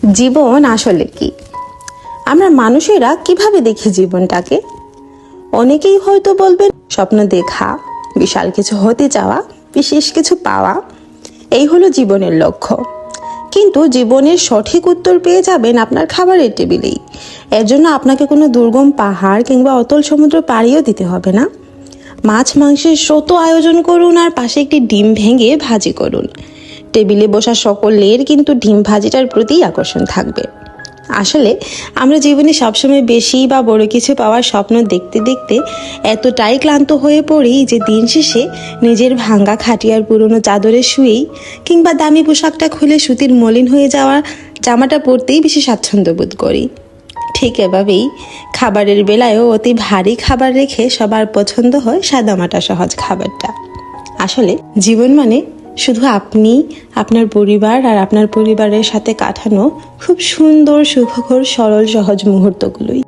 জীবন আসলে কি? আমরা মানুষেরা কিভাবে দেখি জীবনটাকে? অনেকেই হয়তো বলবেন স্বপ্ন দেখা, বিশাল কিছু হতে চাওয়া, বিশেষ কিছু পাওয়া, এই হলো জীবনের লক্ষ্য। কিন্তু জীবনের সঠিক উত্তর পেয়ে যাবেন আপনার খাবারের টেবিলেই। এর জন্য আপনাকে কোনো দুর্গম পাহাড় কিংবা অতল সমুদ্র পাড়িও দিতে হবে না। মাছ মাংসের শত আয়োজন করুন আর পাশে একটি ডিম ভেঙে ভাজি করুন, টেবিলে বসা সকলের কিন্তু ডিম ভাজিটার প্রতি আকর্ষণ থাকবে। আসলে আমরা জীবনে সবসময় বেশি বা বড় কিছু পাওয়ার স্বপ্ন দেখতে দেখতে এতটাই ক্লান্ত হয়ে পড়ি যে দিন শেষে নিজের ভাঙ্গা খাটিয়ার পুরনো চাদরে শুয়েই কিংবা দামি পোশাকটা খুলে সুতির মলিন হয়ে যাওয়া জামাটা পরতেই বেশি স্বাচ্ছন্দ্য বোধ করি। ঠিক এভাবেই খাবারের বেলায়ও অতি ভারী খাবার রেখে সবার পছন্দ হয় সাদামাটা সহজ খাবারটা। আসলে জীবন মানে শুধু আপনি, আপনার পরিবার আর আপনার পরিবারের সাথে কাটানো খুব সুন্দর, সুখকর, সরল, সহজ মুহূর্তগুলোই।